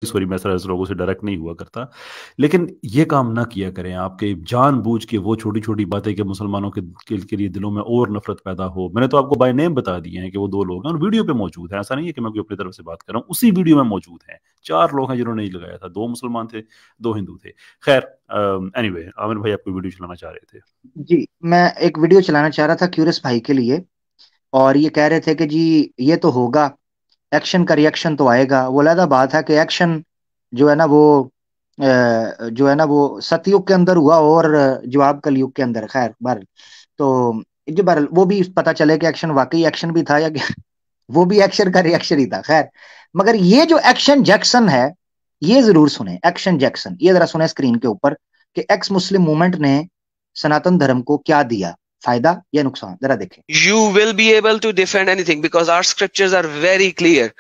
Sorry, मैं sir ऐसे लोगों से डायरेक्ट नहीं हुआ करता, लेकिन ये काम ना किया करें आपके जानबूझ के वो छोटी छोटी बातें कि मुसलमानों के लिए दिलों में और नफरत पैदा हो। मैंने तो आपको बाय नेम बता दिए हैं कि वो दो लोग हैं और वीडियो पे मौजूद है, ऐसा नहीं है कि मैं कोई अपनी तरफ से बात कर रहा हूँ, उसी वीडियो में मौजूद हैं। 4 लोग हैं जिन्होंने नहीं लगाया था, 2 मुसलमान थे, 2 हिंदू थे। खैर, एनीवे, आमिर भाई आपको वीडियो चलाना चाह रहे थे। जी, मैं एक वीडियो चलाना चाह रहा था क्यूरियस भाई के लिए। और ये कह रहे थे कि जी ये तो होगा, एक्शन का रिएक्शन तो आएगा। वो अलग बात है कि एक्शन जो है ना वो जो है ना वो सतयुग के अंदर हुआ और जवाब कलयुग के अंदर। खैर बहर तो जो बहर वो भी पता चले कि एक्शन वाकई एक्शन भी था या क्या, वो भी एक्शन का रिएक्शन ही था। खैर, मगर ये जो एक्शन जैक्सन है, ये जरूर सुने। एक्शन जैक्सन, ये जरा सुने स्क्रीन के ऊपर कि एक्स मुस्लिम मूवमेंट ने सनातन धर्म को क्या दिया, फायदा या नुकसान, जरा देखें। You will be able to defend anything because our scriptures are very clear.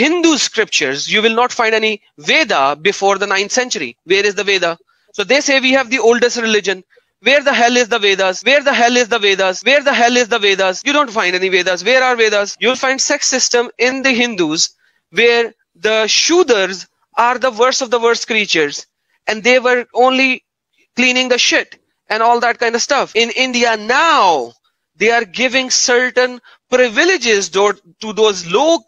Hindu scriptures, you will not find any Veda before the 9th century. Where is the Veda? So they say we have the oldest religion. Where the hell is the Vedas? Where the hell is the Vedas? Where the hell is the Vedas? You don't find any Vedas. Where are Vedas? You'll find sex system in the Hindus where the Shudras are the worst of the worst creatures and they were only cleaning the shit and all that kind of stuff. In India now, they are giving certain privileges to those low-end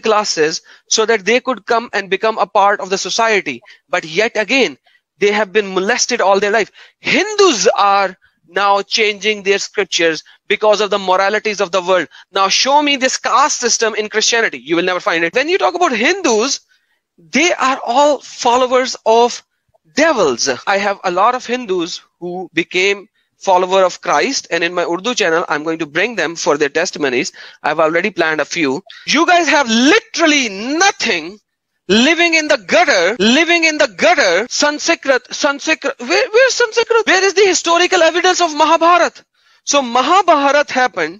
classes, so that they could come and become a part of the society. But yet again, they have been molested all their life. Hindus are now changing their scriptures because of the moralities of the world. Now show me this caste system in Christianity. You will never find it. When you talk about Hindus, they are all followers of devils. I have a lot of Hindus who became follower of Christ, and in my Urdu channel I'm going to bring them for their testimonies. I've already planned a few. You guys have literally nothing, living in the gutter. Sanskrit, where's Sanskrit? Where is the historical evidence of Mahabharata? So Mahabharata happened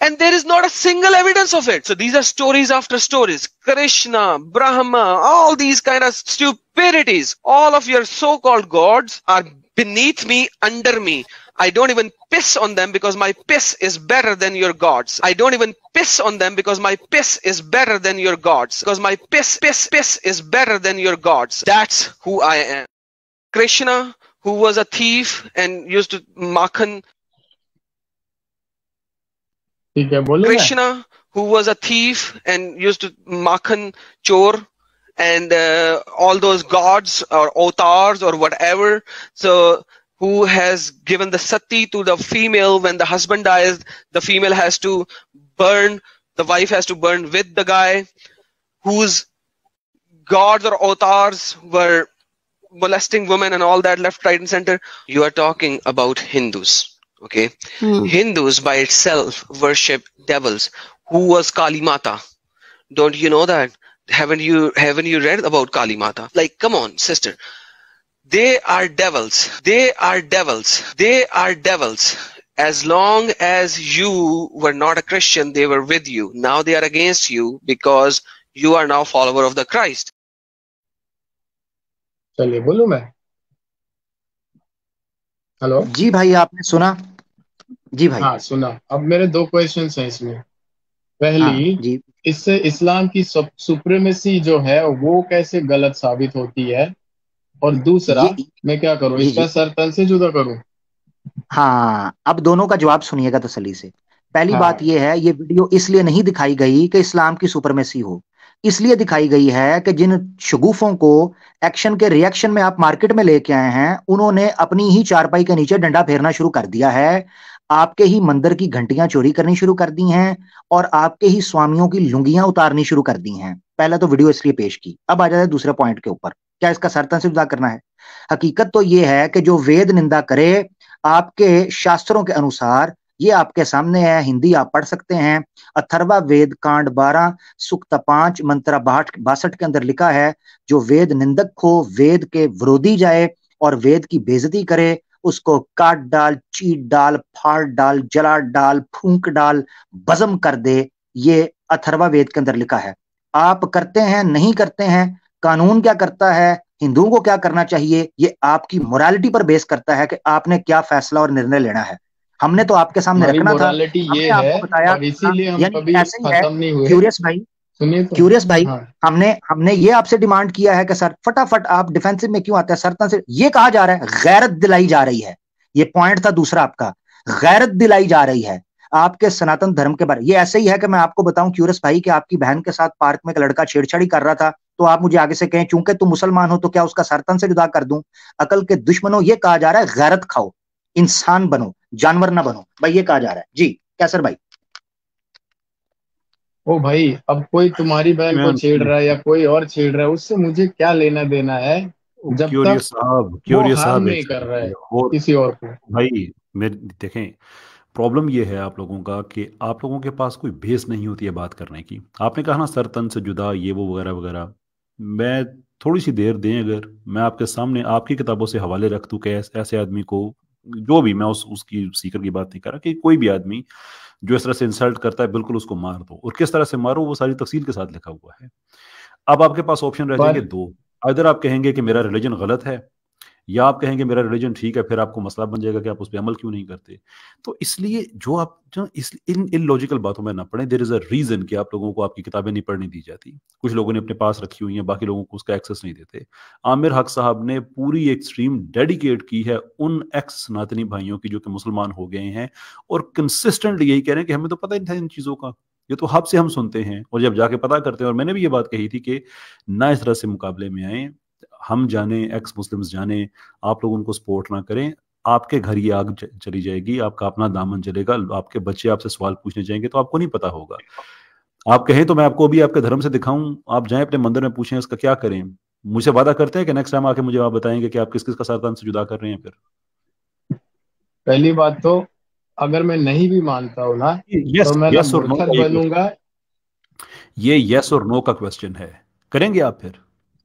and there is not a single evidence of it. So these are stories after stories. Krishna, Brahma, all these kind of stupidities. All of your so-called gods are beneath me, under me. I don't even piss on them because my piss is better than your gods. I don't even piss on them because my piss is better than your gods. Because my piss is better than your gods. That's who I am. Krishna, who was a thief and used to makhan. Krishna, who was a thief and used to makhan chor, and all those gods or avatars or whatever. So who has given the sati to the female when the husband dies, the female has to burn, the wife has to burn with the guy, whose gods or avatars were molesting women and all that, left, right and center. You are talking about Hindus. Okay, Hindus by itself worship devils. Who was Kali Mata? Don't you know that? Haven't you read about Kali Mata? Like, come on, sister. They are devils. They are devils. They are devils. As long as you were not a Christian, they were with you. Now they are against you because you are now follower of the Christ. चलिए बोलूं मैं? Hello जी भाई, आपने सुना? जी भाई। हाँ सुना। अब मेरे 2 क्वेश्चंस हैं इसमें। पहली, जी, इससे इस्लाम की सुप्रीमेसी जो है वो कैसे गलत साबित होती है, और दूसरा मैं क्या करूं, इसका सर तन से जुदा करूं? हाँ, अब दोनों का जवाब सुनिएगा तसल्ली से। पहली बात यह है, ये वीडियो इसलिए नहीं दिखाई गई कि इस्लाम की सुपरमेसी हो, इसलिए दिखाई गई है कि जिन शगुफों को एक्शन के रिएक्शन में आप मार्केट में लेके आए हैं, उन्होंने अपनी ही चारपाई के नीचे डंडा फेरना शुरू कर दिया है, आपके ही मंदिर की घंटियां चोरी करनी शुरू कर दी हैं और आपके ही स्वामियों की लुंगियां उतारनी शुरू कर दी हैं। पहला तो वीडियो इसलिए पेश की। अब आ जाता है दूसरे पॉइंट के ऊपर, क्या इसका सरतन से जुदा करना है? हकीकत तो यह है कि जो वेद निंदा करे आपके शास्त्रों के अनुसार, ये आपके सामने है, हिंदी आप पढ़ सकते हैं। अथर्वा वेद कांड 12 सूक्त 5 मंत्रा 62 के अंदर लिखा है, जो वेद निंदक हो, वेद के विरोधी जाए और वेद की बेइज्जती करे, उसको काट डाल, चीट डाल, फाड़ डाल, जला डाल, फूंक डाल, बज़म कर दे। ये अथर्वा वेद के अंदर लिखा है। आप करते हैं, नहीं करते हैं, कानून क्या करता है, हिंदुओं को क्या करना चाहिए, ये आपकी मोरालिटी पर बेस करता है कि आपने क्या फैसला और निर्णय लेना है। हमने तो आपके सामने रखना था, हमने आपको बताया। इसीलिए हम कभी ऐसे ही है खत्म नहीं हुए। क्यूरियस भाई, सुनिए तो। क्यूरियस भाई, हाँ हमने ये आपसे डिमांड किया है कि सर फटाफट आप डिफेंसिव में क्यों आते हैं सर? से ये कहा जा रहा है गैरत दिलाई जा रही है, ये पॉइंट था दूसरा आपका, गैरत दिलाई जा रही है आपके सनातन धर्म के बारे। ये ऐसे ही है कि मैं आपको बताऊं क्यूरियस भाई कि आपकी बहन के साथ पार्क में एक लड़का छेड़छाड़ी कर रहा था, तो आप मुझे आगे से कहें चूंकि तुम मुसलमान हो तो क्या उसका सर तन से जुदा कर दूं? अकल के दुश्मनों, ये कहा जा रहा है गैरत खाओ, इंसान बनो, जानवर ना बनो भाई, ये कहा जा रहा है जी। क्या सर भाई? ओ भाई, अब कोई तुम्हारी बहन को छेड़ रहा है या कोई और छेड़ रहा है, उससे मुझे क्या लेना देना है, जब तक वो क्यूरियस हार्म साहब एक नहीं कर रहा है सेकंड और किसी और को। भाई मेरे देखें, प्रॉब्लम ये है आप लोगों का कि आप लोगों के पास कोई बेस नहीं होती है बात करने की। आपने कहा ना सर तन से जुदा, ये वो वगैरह वगैरह। मैं थोड़ी सी देर दें, अगर मैं आपके सामने आपकी किताबों से हवाले रख दूं कि ऐसे आदमी को, जो भी, मैं उसकी सीकर की बात नहीं कर रहा, कि कोई भी आदमी जो इस तरह से इंसल्ट करता है बिल्कुल उसको मार दो, और किस तरह से मारो वो सारी तफसील के साथ लिखा हुआ है। अब आपके पास ऑप्शन रह जाएंगे पर दो। अगर आप कहेंगे कि मेरा रिलीजन गलत है, या आप कहेंगे मेरा रिलीजन ठीक है, फिर आपको मसला बन जाएगा कि आप उस पर अमल क्यों नहीं करते। तो इसलिए जो आप जो इस इन इलॉजिकल बातों में ना पड़े। देयर इज अ रीजन कि आप लोगों को आपकी किताबें नहीं पढ़ने दी जाती। कुछ लोगों ने अपने पास रखी हुई हैं, बाकी लोगों को उसका एक्सेस नहीं देते। आमिर हक साहब ने पूरी एक स्ट्रीम डेडिकेट की है उन एक्स सनातनी भाइयों की जो कि मुसलमान हो गए हैं, और कंसिस्टेंटली यही कह रहे हैं कि हमें तो पता ही नहीं था इन चीज़ों का, ये तो हब से हम सुनते हैं, और जब जाके पता करते हैं। और मैंने भी ये बात कही थी कि ना इस तरह से मुकाबले में आए, हम जाने, एक्स मुस्लिम्स जाने, आप लोग उनको सपोर्ट ना करें, आपके घर ये आग चली जाएगी, आपका अपना दामन जलेगा, आपके बच्चे आपसे सवाल पूछने जाएंगे तो आपको नहीं पता होगा। आप कहें तो मैं आपको भी आपके धर्म से दिखाऊं, आप जाएं अपने मंदिर में पूछें इसका क्या करें। मुझे वादा करते हैं कि नेक्स्ट टाइम आके मुझे आप बताएंगे कि आप किस किस का सरतान से जुदा कर रहे हैं फिर। पहली बात तो, अगर मैं नहीं भी मानता हूं ना, यस तो मैं ना यस और नो मुर्तद का ये क्वेश्चन, बनूंगा। ये यस और नो का क्वेश्चन है। करेंगे आप फिर?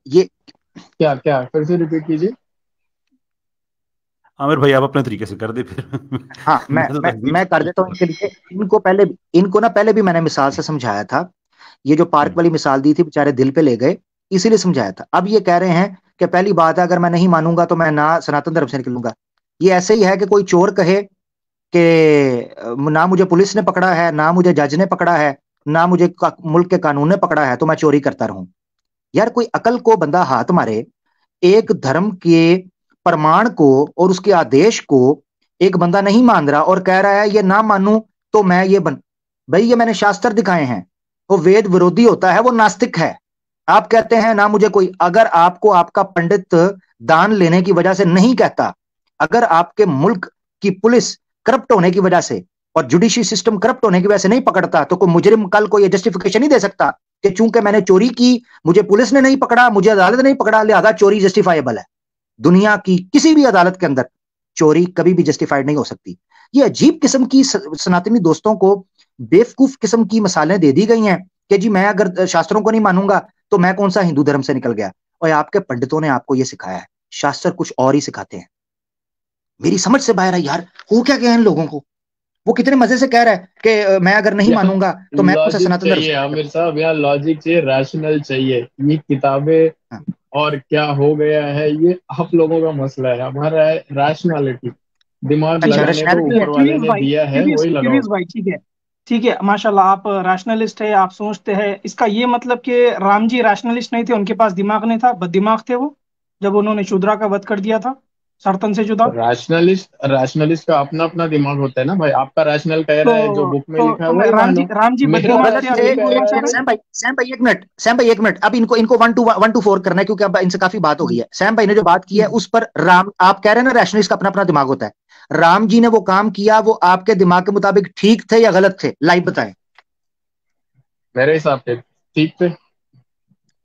ये क्या क्या, फिर से रिपीट कीजिए। आमिर भाई आप अपने तरीके से कर दे फिर। हाँ, मैं मैं तो मैं तकदीर मैं कर देता हूँ इनके लिए। इनको ना पहले भी मैंने मिसाल से समझाया था। ये जो पार्क वाली मिसाल दी थी, बेचारे दिल पे ले गए, इसीलिए समझाया था। अब ये कह रहे हैं कि पहली बात है, अगर मैं नहीं मानूंगा तो मैं ना सनातन धर्म से निकलूंगा। ये ऐसे ही है कि कोई चोर कहे कि ना मुझे पुलिस ने पकड़ा है, ना मुझे जज ने पकड़ा है, ना मुझे मुल्क के कानून ने पकड़ा है, तो मैं चोरी करता रहूं। यार कोई अकल को बंदा हाथ मारे, एक धर्म के प्रमाण को और उसके आदेश को एक बंदा नहीं मान रहा और कह रहा है ये ना मानूं तो मैं ये बन। भाई ये मैंने शास्त्र दिखाए हैं, वो वेद विरोधी होता है, वो नास्तिक है। आप कहते हैं ना मुझे कोई, अगर आपको आपका पंडित दान लेने की वजह से नहीं कहता, अगर आपके मुल्क की पुलिस करप्ट होने की वजह से और जुडिशरी सिस्टम करप्ट होने की वजह से नहीं पकड़ता, तो कोई मुजरिम कल को ये जस्टिफिकेशन नहीं दे सकता कि चूंकि मैंने चोरी की, मुझे पुलिस ने नहीं पकड़ा, मुझे अदालत नहीं पकड़ा, लिहाजा चोरी जस्टिफाइबल है। दुनिया की किसी भी अदालत के अंदर चोरी कभी भी जस्टिफाइड नहीं हो सकती। ये अजीब किस्म की सनातनी दोस्तों को बेवकूफ किस्म की मिसालें दे दी गई हैं कि जी मैं अगर शास्त्रों को नहीं मानूंगा तो मैं कौन सा हिंदू धर्म से निकल गया। और आपके पंडितों ने आपको यह सिखाया है, शास्त्र कुछ और ही सिखाते हैं। मेरी समझ से बाहर है यार, हो क्या गया इन लोगों को? वो कितने मजे से कह रहा है कि मैं अगर नहीं मानूंगा तो मैं कौन सा लॉजिक सनातन धर्म चाहिए से। आमिर साहब, यहाँ लॉजिक चाहिए, रैशनल चाहिए। ये किताबें हाँ, और क्या हो गया है, ये आप लोगों का मसला है। हमारा है रैशनैलिटी, दिमाग अच्छा लगाने को रैशनैलिटी है। ऊपर वाले क्यूरियस ने भाई, दिया है, क्यूरियस वही लगाओ। क्यूरियस भाई, ठीक है। ठीक है, माशाल्लाह, आप रैशनलिस्ट है, आप सोचते हैं। इसका ये मतलब कि राम जी रैशनलिस्ट नहीं थे, उनके पास दिमाग नहीं था, बददिमाग थे वो, जब उन्होंने शूद्रा का वध कर दिया था सरतन से जुदा। रैशनलिस्ट का अपना अपना दिमाग होता है ना भाई। आपका रैशनल कह रहा है, जो तो बुक में तो लिखा है तो मैं वही राम जी मानो। मेरा बददिमाग थे, आप रैशनल यही कह बोलना रहा चाह है रहे हैं? सैम भाई एक मिनट, अब इनको इनको 1 to 4 करना है क्योंकि अब इनसे काफी बात हो गई है। सैम भाई ने जो बात की है उस पर राम, आप कह रहे हैं ना रैशनलिस्ट का अपना अपना दिमाग होता है। राम जी ने वो काम किया, वो आपके दिमाग के मुताबिक ठीक थे या गलत थे? लाइव बताएं। मेरे हिसाब से ठीक थे।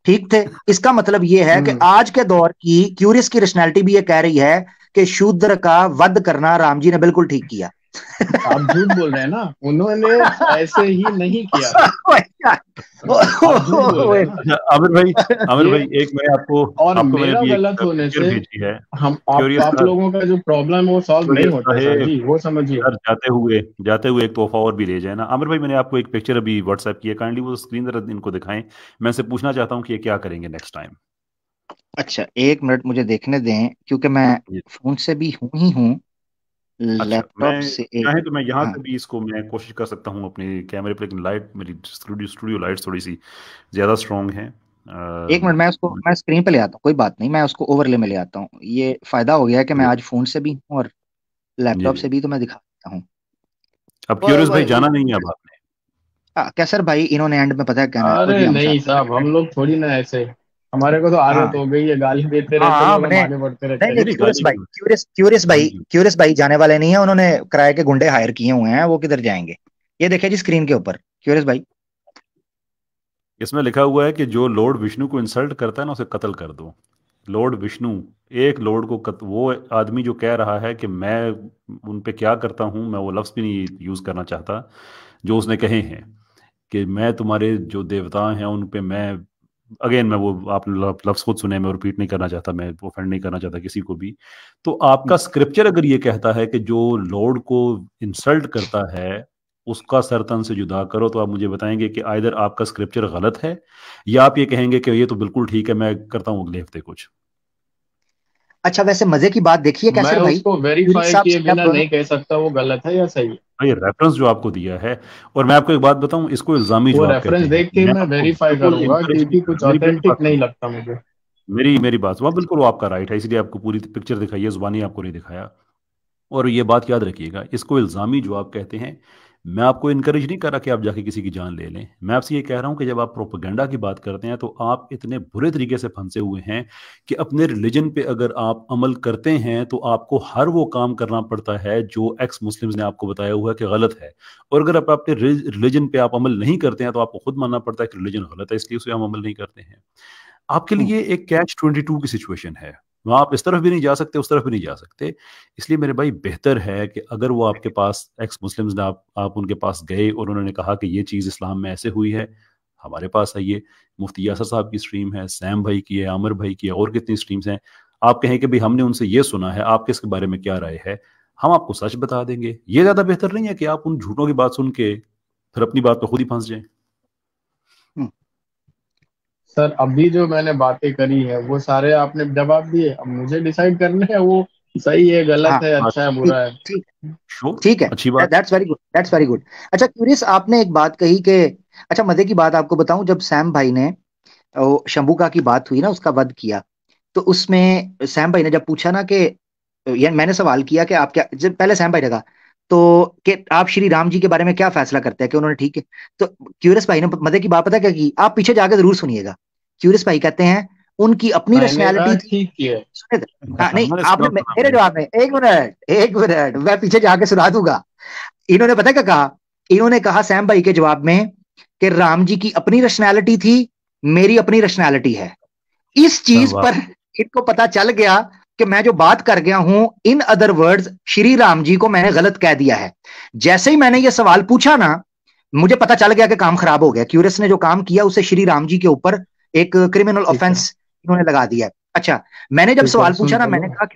ठीक थे। इसका मतलब ये है कि हम्म। आज के दौर की क्यूरियस की रैशनैलिटी भी ये कह रही है कि शूद्र का वध करना राम जी ने बिल्कुल ठीक किया। आप झूठ बोल रहे हैं ना, उन्होंने ऐसे ही नहीं किया। आप झूठ बोल रहे हैं ना। अच्छा आमिर ये भाई एक मैं आपको और आपको मैंने मेरा भी एक गलत होने पिक्चर से भेजी है। हम क्यूरियस आप था, लोगों का जो प्रॉब्लम है वो सॉल्व नहीं क्यूरियस होता सर साहेब, जी, वो समझिए। सर जाते हुए एक तोहफा और भी ले जाए ना। आमिर भाई मैंने आपको एक पिक्चर अभी व्हाट्सएप की है, काइंडली वो स्क्रीन जरा इनको दिखाएं। मैं से पूछना चाहता हूँ कि ये क्या करेंगे नेक्स्ट टाइम। अच्छा 1 मिनट मुझे देखने दें, क्योंकि मैं फोन से भी हूं ही हूं। लैपटॉप से चाहे तो मैं यहाँ हाँ से भी इसको मैं कोशिश कर सकता हूँ अपने कैमरे पर, लेकिन लाइट मेरी स्टूडियो लाइट थोड़ी सी ज़्यादा स्ट्रॉन्ग है। एक मिनट, मैं स्क्रीन पे ले आता हूँ, कोई बात नहीं, मैं उसको ओवरले में ले आता हूँ। ये फायदा हो गया है कि मैं आज फोन से भी हूँ और जी लैपटॉप जी। से भी, तो मैं दिखा सकता हूँ। अब क्यूरियस भाई जाना नहीं है अब आपने? कैसर भाई इन्होंने एंड में पता है कहना है, ओ जी अरे हम नहीं साहब, हम लोग थोड़ी ना ऐसे, हमारे को तो हाँ आदत हो गई है, गाली देते हाँ रहते हाँ लोग, हम मैंने आगे बढ़ते रहते नहीं हैं। नहीं, नहीं नहीं, क्यूरियस गाली भाई, की जी जी। क्यूरियस भाई जाने वाले नहीं है, उन्होंने किराए के गुंडे हायर किए हुए हैं, वो किधर जाएंगे? ये देखिए जी स्क्रीन के ऊपर, क्यूरियस भाई। इसमें लिखा हुआ है कि जो लॉर्ड विष्णु को इंसल्ट करता है ना उसे कत्ल कर दो। लॉर्ड विष्णु, एक लॉर्ड को वो आदमी जो कह रहा है कि मैं उन पे क्या करता हूँ, मैं वो लफ्ज़ भी नहीं यूज़ करना चाहता जो उसने कहे हैं कि मैं तुम्हारे जो देवता हैं उन पे मैं, अगेन मैं वो आप लफ्ज़ खुद सुने, मैं रिपीट नहीं करना चाहता, मैं ऑफेंड नहीं करना चाहता किसी को भी। तो आपका स्क्रिप्चर अगर ये कहता है कि जो लॉर्ड को इंसल्ट करता है उसका सर तन से जुदा करो, तो आप मुझे बताएंगे कि आइदर आपका स्क्रिप्चर गलत है या आप ये कहेंगे कि ये तो बिल्कुल ठीक है, मैं करता हूँ अगले हफ्ते कुछ। अच्छा वैसे मजे की बात देखिए मैं कैसर भाई, उसको क्यूरियस वेरीफाई साहब किए से बिना जब नहीं कह सकता वो गलत है या सही है। भाई रेफरेंस जो आपको दिया है, और मैं आपको एक बात बताऊं, इसको इल्जामी वो जो आप कहते रेफरेंस हैं, देख के मैं मैं आपको वेरीफाई बिल्कुल करूंगा, इनकरेज नहीं क्योंकि कर कुछ रहा, मेरी ऑथेंटिक बात नहीं सुनो, लगता मुझे। मेरी बात सुनो, बिल्कुल वो आपका राइट है, इसलिए आपको पूरी पिक्चर दिखाई है, जुबानी आपको नहीं दिखाया। और ये बात याद रखिएगा, इसको इल्ज़ामी जो आप कहते हैं, मैं आपको इनकरेज नहीं कर रहा कि आप जाके किसी की जान ले लें। मैं आपसे ये कह रहा हूं कि जब आप प्रोपेगेंडा की बात करते हैं तो आप इतने बुरे तरीके से फंसे हुए हैं कि अपने रिलीजन पे अगर आप अमल करते हैं तो आपको हर वो काम करना पड़ता है जो एक्स मुस्लिम्स ने आपको बताया हुआ है कि गलत है। और अगर आप अपने रिलीजन पे आप अमल नहीं करते हैं तो आपको खुद मानना पड़ता है कि रिलीजन गलत है, इसलिए उसे हम अमल नहीं करते हैं। आपके लिए एक कैच 22 की सिचुएशन है, वहां आप इस तरफ भी नहीं जा सकते, उस तरफ भी नहीं जा सकते। इसलिए मेरे भाई बेहतर है कि अगर वो आपके पास एक्स मुस्लिम्स ने आप उनके पास गए और उन्होंने कहा कि ये चीज़ इस्लाम में ऐसे हुई है, हमारे पास आइए। मुफ्ती यासर साहब की स्ट्रीम है, सैम भाई की है, आमिर भाई की है, और कितनी स्ट्रीम्स हैं। आप कहें कि भाई हमने उनसे ये सुना है, आपके इसके बारे में क्या राय है, हम आपको सच बता देंगे। ये ज़्यादा बेहतर नहीं है कि आप उन झूठों की बात सुन के फिर अपनी बात पर खुद ही फंस जाएं। सर अभी जो मैंने बातें करी है वो सारे आपने जवाब दिए, अब मुझे डिसाइड करना है वो सही है, गलत हाँ है, अच्छा है, ठीक बुरा है। ठीक श्योर, ठीक है, अच्छी बात। That's very good, that's very good. अच्छा क्यूरियस, आपने एक बात कही कि, अच्छा मजे की बात आपको बताऊं, जब सैम भाई ने शंभुका की बात हुई ना, उसका वध किया, तो उसमें सैम भाई ने जब पूछा ना कि, यार मैंने सवाल किया कि आप क्या, जब पहले सैम भाई ने कहा तो कि आप श्री राम जी के बारे में क्या फैसला करते हैं कि उन्होंने ठीक है, तो क्यूरियस भाई ने मजे की बात पता क्या की, आप पीछे जाकर जरूर सुनिएगा। क्यूरियस भाई कहते हैं उनकी अपनी मैंने कहा रैशनैलिटी थी। ठीक किया। सुने हाँ, नहीं मैंने आपने सुना सुना मेरे भाई। जवाब में, एक मिनट मैं पीछे जाके सुना दूंगा। इन्होंने पता क्या कहा, इन्होंने कहा सैम भाई के जवाब में कि राम जी की अपनी रैशनैलिटी थी, मेरी अपनी रैशनैलिटी है। इस क्या चीज बात। पर इनको पता चल गया कि मैं जो बात कर गया हूं, in other words Shri Ram ji को मैंने गलत कह दिया है। जैसे ही मैंने ये सवाल पूछा ना, मुझे पता चल गया कि काम खराब हो गया। क्यूरियस ने जो काम किया उसे श्री राम जी के ऊपर एक क्रिमिनल ठीक है, ऑफेंस इन्होंने लगा दिया है। अच्छा, मैंने जब ठीक है, सवाल पूछा सुन ना, तो मैंने लो। कहा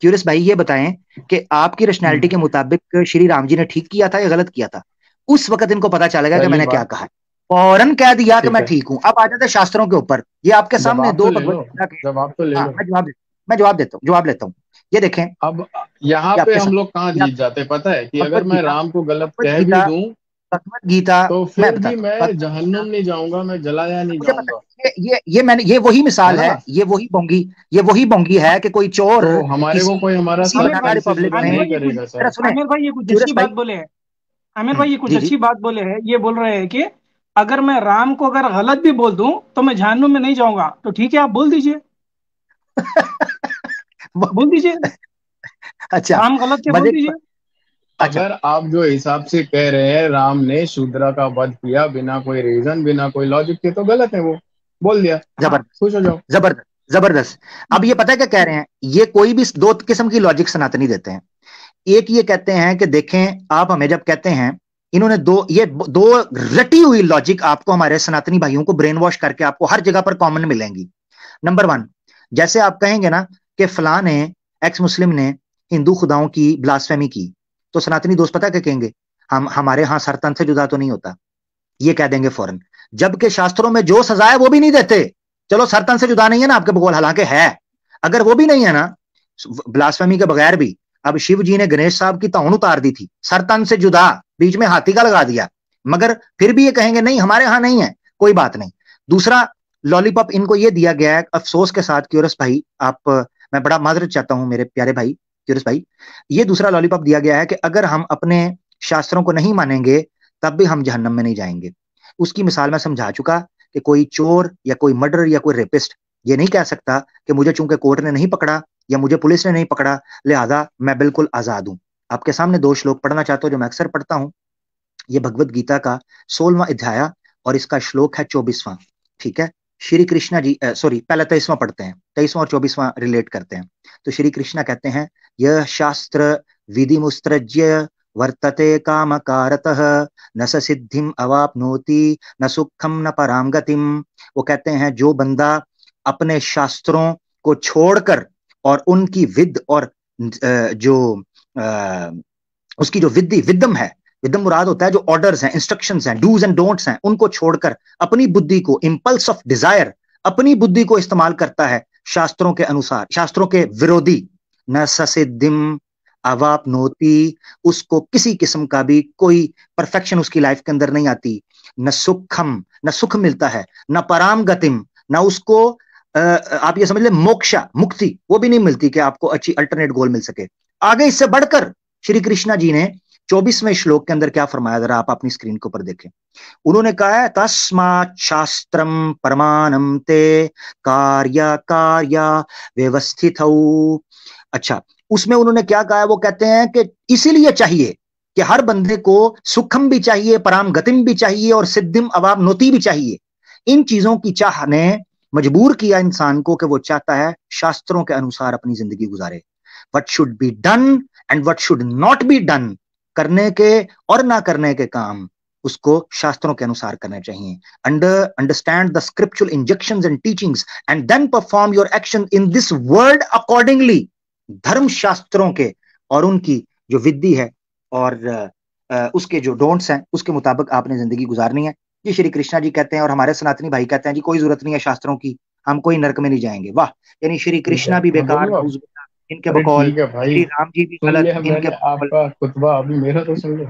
क्यूरियस भाई ये बताएं कि आपकी रैशनैलिटी के मुताबिक श्री राम जी ने ठीक किया था या गलत किया था। उस वक्त इनको पता चल गया कि पहली मैंने क्या बात, कहा, फौरन कह दिया कि ठीक मैं है, ठीक हूं। अब आ जाते शास्त्रों के ऊपर, ये आपके सामने जवाब तो दो ले भगवत लो, गीता के। जवाब तो ले हाँ लो। मैं जवाब लेता हूँ। ये देखें, अब यहाँ ये पे आपके हम सामने, लोग कहाँ ये जीत आपके जाते पता है, कि अगर भगवत मैं गीता, राम को गलत भगवत कह भी गीता, दूं भगवत गीता। तो मैं फिर भी बताता हूँ मैं भगवत जहन्नुम गीता, नहीं जाऊंगा, मैं जलाया नहीं मुझे पता जाऊंगा, है, ये वही है मिसाल है, ना। ये वही बोंगी है कि कोई चोर तो हमारे को किसी कोई हमारा किसी साथ आमिर बनाना भाई, फिर से रिपब्लिक जुल्म में। आमिर नहीं भाई ये कुछ, करेगा जरा सर। सुने आमिर भाई ये कुछ क्यूरियस अच्छी भाई। बात बोले हैं। आमिर भाई ये कुछ जी जी। अच्छी बात बोले हैं, ये बोल रहे हैं कि अगर मैं राम को अगर गलत भी बोल दूं तो मैं जहन्नुम में नहीं जाऊंगा। तो ठीक है, आप बोल दीजिए, बोल दीजिए, अच्छा राम गलत थे, बोल मजे, दीजिए। अच्छा अगर आप जो हिसाब से कह रहे हैं राम ने शूद्रा का वध किया बिना कोई रीजन, बिना कोई लॉजिक के, तो गलत है, वो बोल दिया, जबरदस्त, खुश हो जाओ। जबरदस्त, जबरदस्त। अब ये पता है क्या कह रहे हैं, ये कोई भी दो किस्म की लॉजिक सनातनी देते हैं। एक ये कहते हैं कि देखें, आप हमें जब कहते हैं, इन्होंने दो रटी हुई लॉजिक आपको, हमारे सनातनी भाइयों को ब्रेन वॉश करके आपको हर जगह पर कॉमन मिलेंगी। नंबर वन, जैसे आप कहेंगे ना कि फलां ने, एक्स मुस्लिम ने हिंदू खुदाओं की ब्लास्फेमी की, तो सनातनी दोस्त पता क्या कहेंगे, हमारे यहां सर तन से जुदा तो नहीं होता, ये कह देंगे फौरन। जबकि शास्त्रों में जो सजा है वो भी नहीं देते। चलो सरतन से जुदा नहीं है ना आपके बगौल, हालांकि है, अगर वो भी नहीं है ना ब्लास्फेमी के बगैर भी, अब शिव जी ने गणेश साहब की तौन उतार दी थी, सर तन से जुदा, बीच में हाथी का लगा दिया, मगर फिर भी ये कहेंगे नहीं हमारे यहां नहीं है, कोई बात नहीं। दूसरा लॉलीपॉप इनको ये दिया गया है अफसोस के साथ, क्यूरस भाई आप, मैं बड़ा माजरत चाहता हूं मेरे प्यारे भाई क्यूरस भाई, ये दूसरा लॉलीपॉप दिया गया है कि अगर हम अपने शास्त्रों को नहीं मानेंगे तब भी हम जहन्नम में नहीं जाएंगे। उसकी मिसाल मैं समझा चुका कि कोई चोर या कोई मर्डर या कोई रेपिस्ट ये नहीं कह सकता कि मुझे चूंकि कोर्ट ने नहीं पकड़ा या मुझे पुलिस ने नहीं पकड़ा लिहाजा मैं बिल्कुल आजाद हूं। आपके सामने 2 श्लोक पढ़ना चाहता हूं जो मैं अक्सर पढ़ता हूं। ये भगवत गीता का 16वां अध्याय और इसका श्लोक है 24वां। ठीक है, श्री कृष्णा जी सॉरी पहले 23वां पढ़ते हैं, 23वां और 24वां रिलेट करते हैं। तो श्री कृष्णा कहते हैं यह शास्त्र विधि मुस्त्रज्य वर्तते कामकारतः न स सिद्धिम अवाप्नोति न सुखम न पराम गतिम। वो कहते हैं जो बंदा अपने शास्त्रों को छोड़कर और उनकी विद और जो उसकी जो विद्यम है, विद्यम मुराद होता है जो ऑर्डर्स हैं, इंस्ट्रक्शंस हैं, डूज एंड डोंट्स हैं, उनको छोड़कर अपनी बुद्धि को, इंपल्स ऑफ डिजायर, अपनी बुद्धि को इस्तेमाल करता है शास्त्रों के अनुसार, शास्त्रों के विरोधी, न ससिद्धिम अवाप्नोति, उसको किसी किस्म का भी कोई परफेक्शन उसकी लाइफ के अंदर नहीं आती, न सुखम, न सुख मिलता है, न पराम गतिम, न उसको आप ये समझ ले मोक्षा, मुक्ति वो भी नहीं मिलती कि आपको अच्छी अल्टरनेट गोल मिल सके। आगे इससे बढ़कर श्री कृष्णा जी ने 24वें श्लोक के अंदर क्या फरमाया, जरा आप अपनी स्क्रीन के ऊपर देखें। उन्होंने कहा है तस्मात् शास्त्रम परमानम ते कार्य कार्य व्यवस्थितौ। अच्छा, उसमें उन्होंने क्या कहा है, वो कहते हैं कि इसीलिए चाहिए कि हर बंदे को सुखम भी चाहिए, पराम गतिम भी चाहिए और सिद्धिम अवाप्नोति भी चाहिए। इन चीजों की चाह ने मजबूर किया इंसान को कि वो चाहता है शास्त्रों के अनुसार अपनी जिंदगी गुजारे। What should be done and what should not be done, करने के और ना करने के काम उसको शास्त्रों के अनुसार करने चाहिए। Understand the scriptural injunctions and teachings and then perform your action in this world accordingly. धर्म शास्त्रों के और उनकी जो विधि है और उसके जो डोंट्स हैं उसके मुताबिक आपने जिंदगी गुजारनी है। ये श्री कृष्णा जी कहते हैं और हमारे सनातनी भाई कहते हैं जी कोई जरूरत नहीं है शास्त्रों की, हम कोई नरक में नहीं जाएंगे। वाह, यानी श्री कृष्णा भी बेकार, इनके बकौल, श्री राम जी भी गलत, इनके आपका खुतबा अभी मेरा तो सुन लो।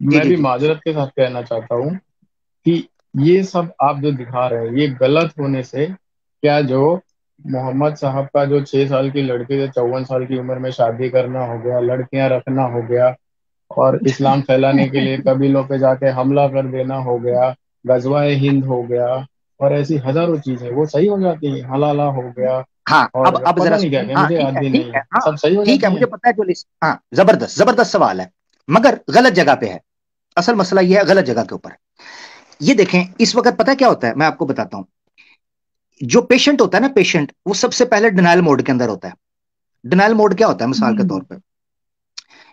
मैं भी माजरत के साथ कहना चाहता हूँ कि ये सब आप जो दिखा रहे हैं ये गलत होने से क्या जो मोहम्मद साहब का जो 6 साल की लड़की से 54 साल की उम्र में शादी करना हो गया, लड़कियां रखना हो गया और इस्लाम फैलाने के लिए कबीलों पे जाके हमला कर देना हो गया, गजवाए हिंद हो गया और ऐसी हजारों चीजें वो सही हो जाती है, हलाला हो गया। हाँ, अब जरा नहीं क्या मुझे याद भी नहीं है, सब सही हो ठीक है, मुझे पता है जो हाँ, जबरदस्त सवाल है मगर गलत जगह पे है। असल मसला ये है गलत जगह के ऊपर। ये देखें इस वक्त पता है क्या होता है, मैं आपको बताता हूं। जो पेशेंट होता है ना, पेशेंट वो सबसे पहले डिनाइल मोड के अंदर होता है। डिनाइल मोड क्या होता है, मिसाल के तौर पर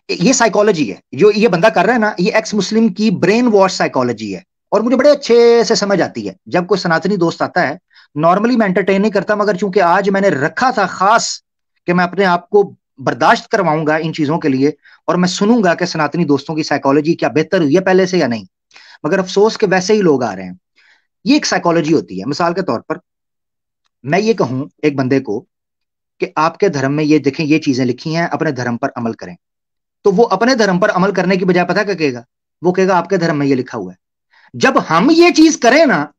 ये साइकोलॉजी है जो ये बंदा कर रहा है ना, ये एक्स मुस्लिम की ब्रेन वॉश साइकोलॉजी है और मुझे बड़े अच्छे से समझ आती है। जब कोई सनातनी दोस्त आता है, नॉर्मली मैं एंटरटेन नहीं करता मगर चूंकि आज मैंने रखा था खास कि मैं अपने आप को बर्दाश्त करवाऊंगा इन चीजों के लिए और मैं सुनूंगा कि सनातनी दोस्तों की साइकोलॉजी क्या बेहतर हुई है पहले से या नहीं, मगर अफसोस के वैसे ही लोग आ रहे हैं। ये एक साइकोलॉजी होती है। मिसाल के तौर पर मैं ये कहूं एक बंदे को कि आपके धर्म में ये देखें ये चीजें लिखी हैं, अपने धर्म पर अमल करें, तो वो अपने धर्म पर अमल करने की बजाय पता क्या कहेगा, वो कहेगा आपके धर्म में ये लिखा हुआ है। जब हम ये चीज करें ना,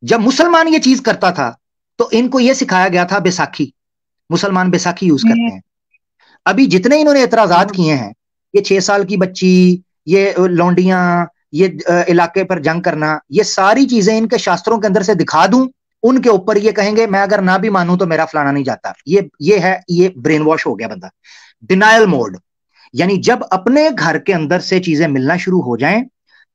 जब मुसलमान ये चीज करता था तो इनको ये सिखाया गया था बैसाखी, मुसलमान बैसाखी यूज करते हैं। अभी जितने इन्होंने एतराजात किए हैं, ये 6 साल की बच्ची, ये लौंडियां, ये इलाके पर जंग करना, ये सारी चीजें इनके शास्त्रों के अंदर से दिखा दूं, उनके ऊपर ये कहेंगे मैं अगर ना भी मानूं तो मेरा फलाना नहीं जाता। ये ब्रेन वॉश हो गया बंदा। डिनायल मोड, यानी जब अपने घर के अंदर से चीजें मिलना शुरू हो जाएं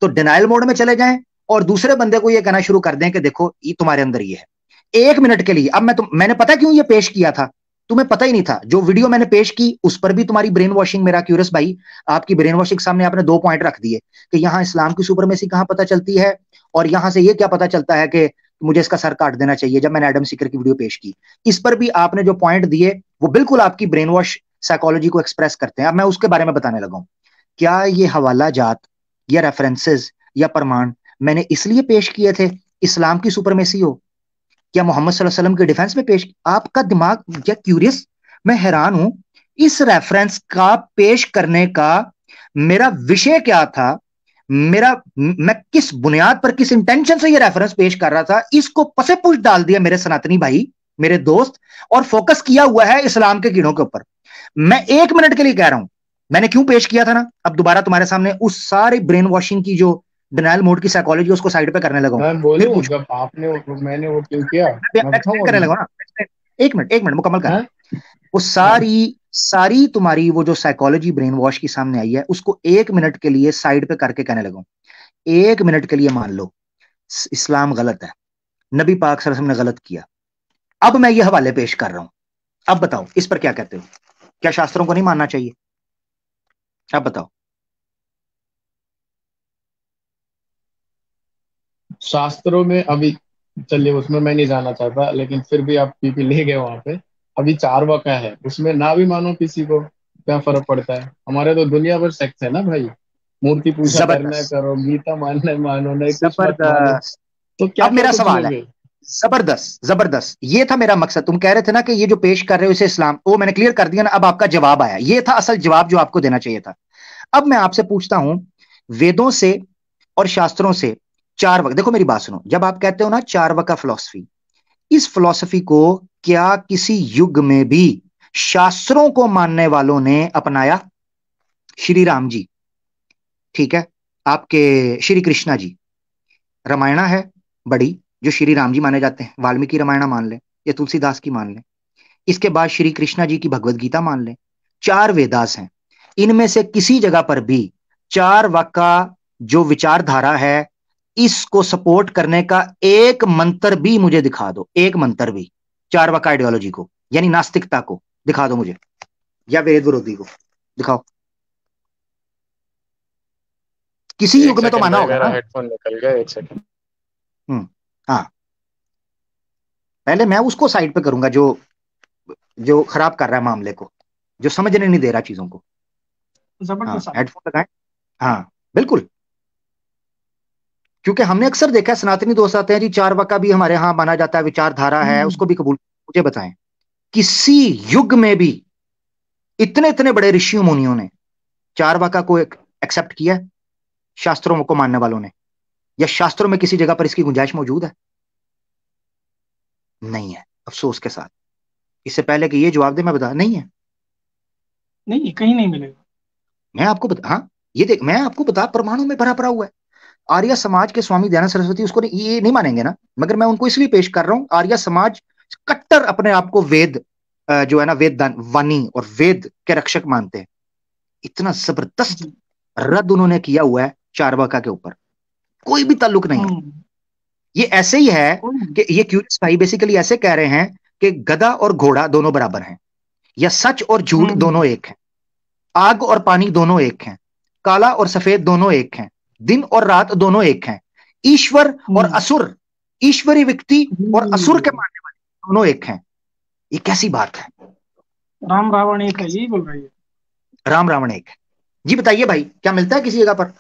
तो डिनायल मोड में चले जाएं और दूसरे बंदे को ये कहना शुरू कर दें कि देखो ये तुम्हारे अंदर ये है। 1 मिनट के लिए अब मैंने पता क्यों ये पेश किया था, तुम्हें पता ही नहीं था। जो वीडियो मैंने पेश की उस पर भी तुम्हारी ब्रेन वॉशिंग, मेरा क्यूरस भाई आपकी ब्रेन वॉशिंग सामने आपने 2 पॉइंट रख दिए कि यहाँ इस्लाम की सुपरमेसी कहाँ पता चलती है और यहाँ से ये क्या पता चलता है कि मुझे इसका सर काट देना चाहिए। जब मैंने एडम सीकर की वीडियो पेश की, इस पर भी आपने जो पॉइंट दिए वो बिल्कुल आपकी ब्रेन वॉश साइकोलॉजी को एक्सप्रेस करते हैं। अब मैं उसके बारे में बताने लगा हूं। क्या ये हवाला जात या रेफरेंसेस या प्रमाण मैंने इसलिए पेश किए थे इस्लाम की सुपरमेसी हो, क्या मोहम्मद सल्लल्लाहु अलैहि वसल्लम के डिफेंस में पेश? आपका दिमाग क्या क्यूरियस, मैं हैरान हूं। इस रेफरेंस का पेश करने का मेरा विषय क्या था, मैं किस बुनियाद पर, किस इंटेंशन से ये रेफरेंस पेश कर रहा था, इसको पसे पुश डाल दिया मेरे सनातनी भाई, मेरे दोस्त, और फोकस किया हुआ है इस्लाम के कीड़ों के ऊपर। मैं 1 मिनट के लिए कह रहा हूं, मैंने क्यों पेश किया था ना, अब दोबारा तुम्हारे सामने उस सारी ब्रेन वॉशिंग की जो डिनायल मोड की साइकोलॉजी उसको साइड पे करने लगा। जब आपने मैंने वो क्यों किया, करने लगा ना, 1 मिनट मुकम्मल कर। वो सारी तुम्हारी वो जो साइकोलॉजी ब्रेन वॉश की सामने आई है, उसको 1 मिनट के लिए साइड पे करके कहने लगा। 1 मिनट के लिए मान लो इस्लाम गलत है, नबी पाक सल्लल्लाहु अलैहि वसल्लम ने गलत किया, अब मैं ये हवाले पेश कर रहा हूं, अब बताओ इस पर क्या कहते हो? क्या शास्त्रों को नहीं मानना चाहिए? अब बताओ। शास्त्रों में अभी, चलिए उसमें मैं नहीं जाना चाहता, लेकिन फिर भी आप पीपी ले गए वहां पे। अभी चार्वाका है, उसमें ना भी मानो किसी को क्या फर्क पड़ता है? हमारे तो दुनिया भर सेक्स है ना भाई, मूर्ति पूजा करना करो, गीता मानना मानो, नहीं कुछ मत मानो, तो क्या? अब मेरा सवाल है, जबरदस्त, ये था मेरा मकसद। तुम कह रहे थे ना कि ये जो पेश कर रहे हो इसे इस्लाम, वो मैंने क्लियर कर दिया ना, अब आपका जवाब आया, ये था असल जवाब जो आपको देना चाहिए था। अब मैं आपसे पूछता हूं, वेदों से और शास्त्रों से 4 वक्त, देखो मेरी बात सुनो, जब आप कहते हो ना 4 वक्त का फिलॉसफी, इस फिलॉसफी को क्या किसी युग में भी शास्त्रों को मानने वालों ने अपनाया? श्री राम जी, ठीक है, आपके श्री कृष्णा जी, रामायणा है बड़ी जो श्री राम जी माने जाते हैं, वाल्मीकि रामायणा मान लें या तुलसीदास की मान लें, इसके बाद श्री कृष्णा जी की भगवत गीता मान लें, 4 वेदास हैं, इनमें से किसी जगह पर भी 4 वक्त का जो विचारधारा है इसको सपोर्ट करने का एक मंत्र भी मुझे दिखा दो, एक मंत्र भी 4 वक्त आइडियोलॉजी को, यानी नास्तिकता को दिखा दो मुझे, या वेद विरोधी को दिखाओ। किसी युग में तो माना होगा ना। हेडफोन निकल गया, 1 सेकंड। हाँ, पहले मैं उसको साइड पे करूंगा जो खराब कर रहा है मामले को, जो समझने नहीं दे रहा चीजों को। हेडफोन लगाएं। हाँ बिल्कुल, क्योंकि हमने अक्सर देखा है सनातनी दोस्त आते हैं जी 4 वक्त भी हमारे यहाँ माना जाता है, विचारधारा है, उसको भी कबूल। मुझे बताएं किसी युग में भी इतने इतने बड़े ऋषियों मुनियों ने 4 वक्त को एक्सेप्ट किया है शास्त्रों को मानने वालों ने, या शास्त्रों में किसी जगह पर इसकी गुंजाइश मौजूद है? नहीं है, अफसोस के साथ। इससे पहले कि ये जवाब दे मैं बता, नहीं है, नहीं कहीं नहीं मिलेगा। मैं आपको बता, हाँ ये देख, मैं आपको बता, प्रमाणों में भरा पड़ा हुआ है। आर्य समाज के स्वामी दयानंद सरस्वती उसको ये नहीं मानेंगे ना, मगर मैं उनको इसलिए पेश कर रहा हूं, आर्य समाज कट्टर अपने आप को वेद जो है ना वेद वाणी और वेद के रक्षक मानते हैं। इतना जबरदस्त रद्द उन्होंने किया हुआ है चारवाका के ऊपर, कोई भी ताल्लुक नहीं है। ये ऐसे ही है कि ये क्यूरियस भाई बेसिकली ऐसे कह रहे हैं कि गधा और घोड़ा दोनों बराबर हैं, या सच और झूठ दोनों एक हैं, आग और पानी दोनों एक हैं, काला और सफेद दोनों एक हैं, दिन और रात दोनों एक हैं, ईश्वर और असुर, ईश्वरी व्यक्ति और असुर के मानने वाले दोनों एक हैं। ये कैसी बात है? राम रावण एक है, यही बोल रही है। राम रावण एक है जी, बताइए भाई, क्या मिलता है किसी जगह पर?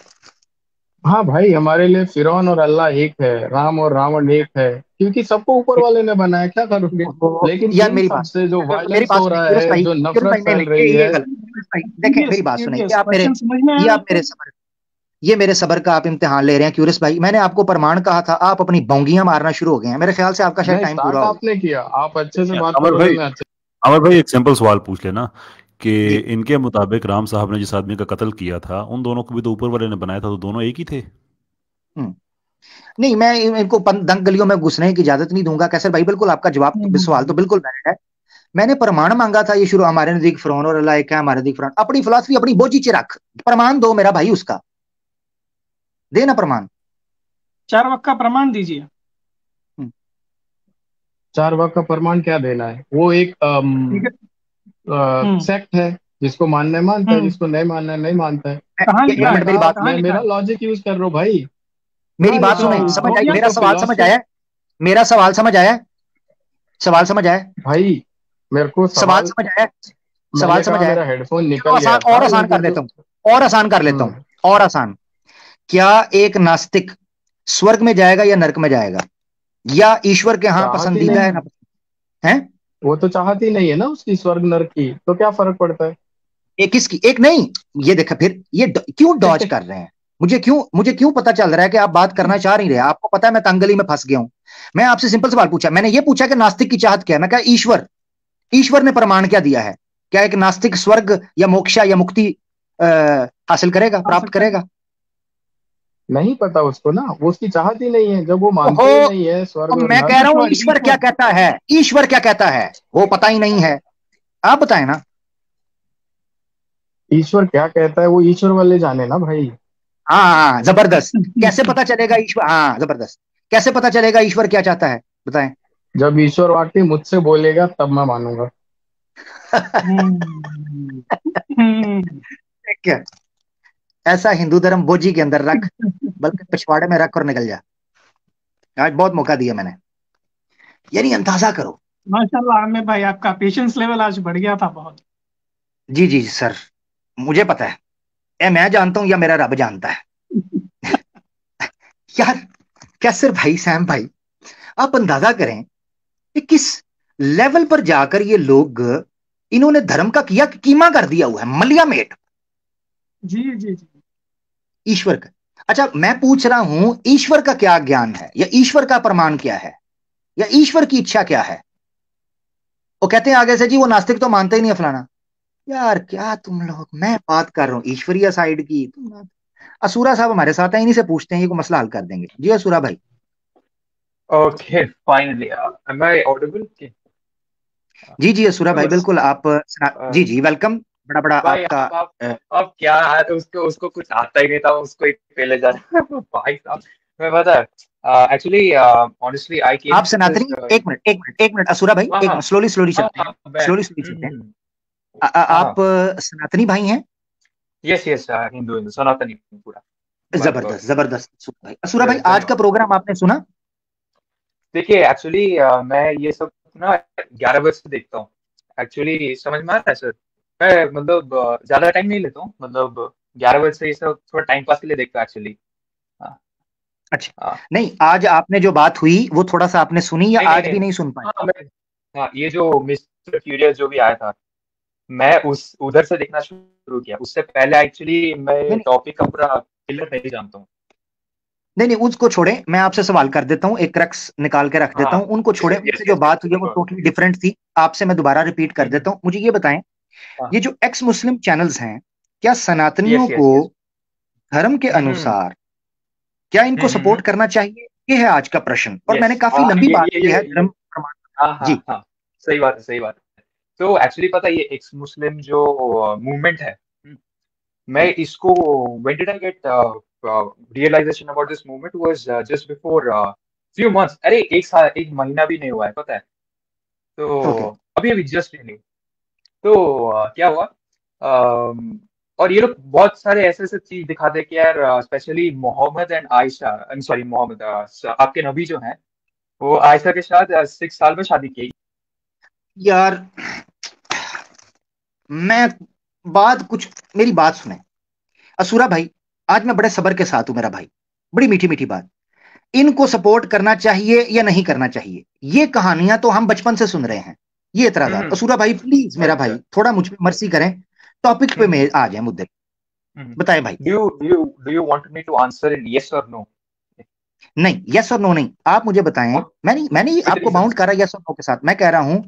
हाँ भाई, हमारे लिए फिरौन और अल्लाह एक है, राम और रावण एक है, क्योंकि सबको ऊपर वाले ने बनाया, क्या करोगे? लेकिन यार मेरी बात से जो वायलेंस हो रहा है, जो नफरत फैल रही है, देखें मेरी बात सुनिए, ये मेरे सबर का आप इम्तिहान ले रहे हैं क्यूरियस भाई। मैंने आपको प्रमाण कहा था, आप अपनी बौंगियां मारना शुरू हो गए हैं। मेरे ख्याल से आपका शायद टाइम पूरा हो। आपने किया, आप अच्छे से बात अमर भाई एक सिंपल सवाल पूछ लेना कि इनके मुताबिक राम साहब ने जिस आदमी का कत्ल किया था, उन दोनों को भी तो ऊपर वाले ने बनाया था, तो दोनों एक ही थे? नहीं, मैं इनको दंग गलियों में घुसने की इजाजत नहीं दूंगा। कैसर भाई बिल्कुल आपका जवाब सवाल तो बिल्कुल वैलिड है। मैंने प्रमाण मांगा था, ये शुरू हमारे नजदीक फिरौन और अल्लाह एक है, हमारे नजदीक फिरौन। अपनी फिलॉसफी अपनी बोझी च रख, प्रमाण दो मेरा भाई, उसका देना प्रमाण। 4 वक्त का प्रमाण दीजिए। 4 वक्त का प्रमाण क्या देना है? वो एक सेक्ट है, जिसको मानना मानता है, जिसको नहीं मानना नहीं मानता है। मेरी बात, मैं मेरा लॉजिक यूज कर रहा हूँ भाई, मेरी बात सुने, समझ आई? मेरा सवाल समझ आया? मेरा सवाल समझ आया? सवाल समझ आया भाई? मेरे को सवाल समझ आया? सवाल समझ आया? हेडफोन निकल गया। और आसान कर लेता हूँ, और आसान कर लेता हूँ, और आसान। क्या एक नास्तिक स्वर्ग में जाएगा या नरक में जाएगा, या ईश्वर के यहाँ पसंदीदा है ना है? वो तो चाहती नहीं है ना उसकी स्वर्ग नरक की, तो क्या फर्क पड़ता है? एक किसकी, एक नहीं। ये देखा फिर, ये क्यों डॉज कर रहे हैं? मुझे क्यों पता चल रहा है कि आप बात करना चाह नहीं रहे? आपको पता है मैं तंगली में फंस गया हूं। मैं आपसे सिंपल सवाल पूछा, मैंने ये पूछा कि नास्तिक की चाहत क्या है। मैं कहा ईश्वर। ईश्वर ने प्रमाण क्या दिया है? क्या एक नास्तिक स्वर्ग या मोक्षा या मुक्ति अ, हासिल करेगा, आ प्राप्त सकता है। करेगा? नहीं पता उसको ना, वो उसकी चाहत ही नहीं है, जब वो ओहो, मानती ही नहीं है स्वर्ग अब और मैं कह नर्क। रहा हूं ईश्वर ईश्वर क्या ईश्वर कहता है। ईश्वर क्या कहता है वो पता ही नहीं है। आप बताएं ना। ईश्वर क्या कहता है वो ईश्वर वाले जाने ना भाई। हाँ हाँ हाँ, जबरदस्त। कैसे पता चलेगा ईश्वर, हाँ जबरदस्त, कैसे पता चलेगा ईश्वर क्या चाहता है, बताएं। जब ईश्वर वाकई मुझसे बोलेगा तब मैं मानूंगा। हम्म हम्म क्या? ऐसा हिंदू धर्म बोझी के अंदर रख, बल्कि पिछवाड़े में रख और निकल जा। आज बहुत मौका दिया मैंने, यानी अंदाजा करो। माशाल्लाह आमिर भाई, आपका पेशेंस लेवल आज बढ़ गया था बहुत। जी जी सर, मुझे पता है, या मैं जानता हूं या मेरा रब जानता है। यार, कैसर भाई, सैम भाई, आप अंदाजा करें कि किस लेवल पर जाकर ये लोग, इन्होंने धर्म का किया कीमा कर दिया हुआ है, मलिया मेट जी जी जी। ईश्वर का। अच्छा, मैं पूछ रहा हूं ईश्वर का क्या ज्ञान है, या ईश्वर का प्रमाण क्या है, या ईश्वर की इच्छा क्या है? वो कहते हैं आगे से, जी वो नास्तिक तो मानते ही नहीं है फलाना। यार क्या तुम लोग, मैं बात कर रहा हूँ ईश्वरीय साइड की, तुम असुरा साहब हमारे साथ हैं, इन्हीं से पूछते हैं, ये को मसला हल कर देंगे। जी असुरा भाई। Okay, finally. Am I audible? Okay. जी जी असुरा तो भाई, बस बिल्कुल आप जी जी वेलकम। बड़ा बड़ा भाई आपका अब क्या है, तो उसको उसको कुछ आता ही नहीं था, उसको ही पहले जा रहा भाई साहब। मैं पता है एक्चुअली ऑनेस्टली आई केम आप टू दिस। सनातनी, एक मिनट एक मिनट एक मिनट असुरा भाई, हाँ एक हाँ मिनट, स्लोली स्लोली हाँ चलते हैं। हाँ मैं स्लोली स्लोली चलते हैं। हाँ आप सनातनी भाई हैं? यस यस हिंदू हिंदू सनातनी पूरा बाय जबरदस्त बर्थ। जबरदस्त असुरा भाई। असुरा भाई, आज का धन्यवाद। प्रोग्राम आपने सुना? देखिए एक्चुअली मैं ये सब ना 11 बजे से देखता हूँ। एक्चुअली समझ में आ रहा है सर। मैं मतलब ज्यादा टाइम नहीं लेता हूँ, मतलब 11 बजे से ये सब थोड़ा टाइम पास के लिए देखता हूँ एक्चुअली। हाँ अच्छा, हाँ। नहीं आज आपने जो बात हुई वो थोड़ा सा आपने सुनी, या नहीं नहीं आज नहीं भी नहीं। नहीं सुन पाए? हाँ मैं हाँ ये जो मिस्टर फ्यूरियस जो भी आया था, मैं उस उधर से देखना शुरू किया। उससे पहले एक्चुअली नहीं मैं नहीं टॉपिक का पूरा क्लियर नहीं जानता हूँ। नहीं नहीं, उसको छोड़े, मैं आपसे सवाल कर देता हूँ, एक क्रक्स निकाल के रख देता हाँ हूँ, उनको छोड़े। यस उनसे जो यस बात हुई है वो यस। टोटली डिफरेंट थी। आपसे मैं दोबारा रिपीट कर देता हूँ, मुझे ये बताएं, हाँ ये जो एक्स मुस्लिम चैनल्स हैं, क्या सनातनियों यस को यस यस। धर्म के हम्म अनुसार क्या इनको सपोर्ट हम्म। करना चाहिए? ये है आज का प्रश्न, और मैंने यस काफी हाँ लंबी बात की है ये धर्म प्रमाण। हाँ हाँ जी हाँ। सही बात है सही बात है। तो एक्चुअली पता है ये एक्स मुस्लिम जो मूवमेंट है, मैं जी इसको when did I get realization about this movement was just before few months। अरे एक साल एक महीना भी नहीं हुआ है पता है। ओके। तो अभी अभी जस्ट रियली। तो क्या हुआ और ये लोग बहुत सारे ऐसे ऐसे चीज दिखाते हैं कि यार specially Mohammad and Ayesha, I am sorry Mohammad आपके नबी जो हैं वो आयशा के साथ 6 साल में शादी की। यार मैं बात कुछ, मेरी बात सुने असुरा भाई, आज मैं बड़े सब्र के साथ हूं मेरा भाई, बड़ी मीठी मीठी बात। इनको सपोर्ट करना चाहिए या नहीं करना चाहिए, ये कहानियां तो हम बचपन से सुन रहे हैं। ये एतराजात, हम्म। असुरा भाई प्लीज मेरा अच्छा। भाई थोड़ा मुझ पे मर्सी करें, टॉपिक पे में आ जाए, मुद्दे बताएं भाई। Do you want me to answer in yes और नो? नहीं, यस और नो नहीं, आप मुझे बताएं। मैंने विद आपको बाउंड रीजंस। करा यस और नो के साथ, मैं कह रहा हूं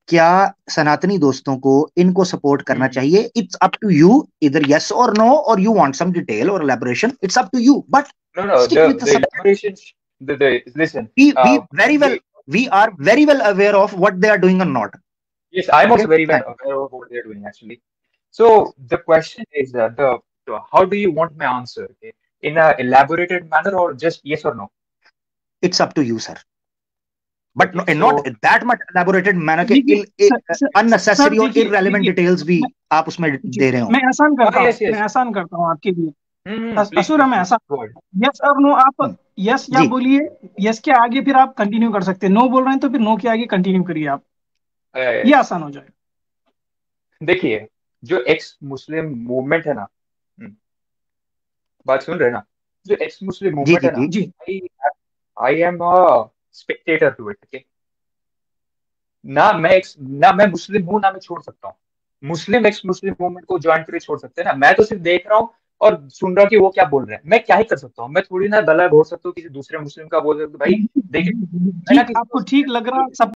क्या सनातनी दोस्तों को इनको सपोर्ट करना चाहिए? इट्स अप टू यू, इधर यस और नो, और यू वांट सम डिटेल और elaboration, it's up to you, but No, stick with the the subject. elaboration, listen, We very well, the, we are very well aware of what they are doing or not. yes, I'm also Okay, very well thank aware of what they're doing actually. So the question is how do you want my answer? Okay? In a elaborated manner or just yes or no? it's up to you sir, but no, Okay, and not so that much elaborated manner के देखिए sir unnecessary और देखिए irrelevant देखिए details भी आप उसमें जी, दे रहे हो। मैं आसान करता हूँ, yes, yes. मैं आसान करता हूँ आपके लिए। Please, असुरा please, में please, आसान, go ahead. यस और नो, आप हम्म, यस या जी बोलिए, यस के आगे फिर आप कंटिन्यू कर सकते हैं, नो बोल रहे हैं तो फिर नो के आगे कंटिन्यू करिए आप, ये Yes. आसान हो जाएगा। देखिए जो एक्स मुस्लिम मूवमेंट है ना, हम्म, बात सुन रहे हैं ना, जो एक्स मुस्लिम जी मूवमेंट जी है ना, जी जी I I am a spectator to it. ना मैं मुस्लिम हूँ ना मैं छोड़ सकता हूँ। मुस्लिम एक्स मुस्लिम मूवमेंट को ज्वाइन करके छोड़ सकते हैं ना, मैं तो सिर्फ देख रहा हूँ और सुन रहा हूँ कि वो क्या बोल रहे हैं। मैं क्या ही कर सकता हूँ, मैं थोड़ी ना गला घोट सकता हूँ किसी दूसरे मुस्लिम का बोल सकता हूँ भाई देखिए मैं ना ठीक, आपको ठीक लग रहा सब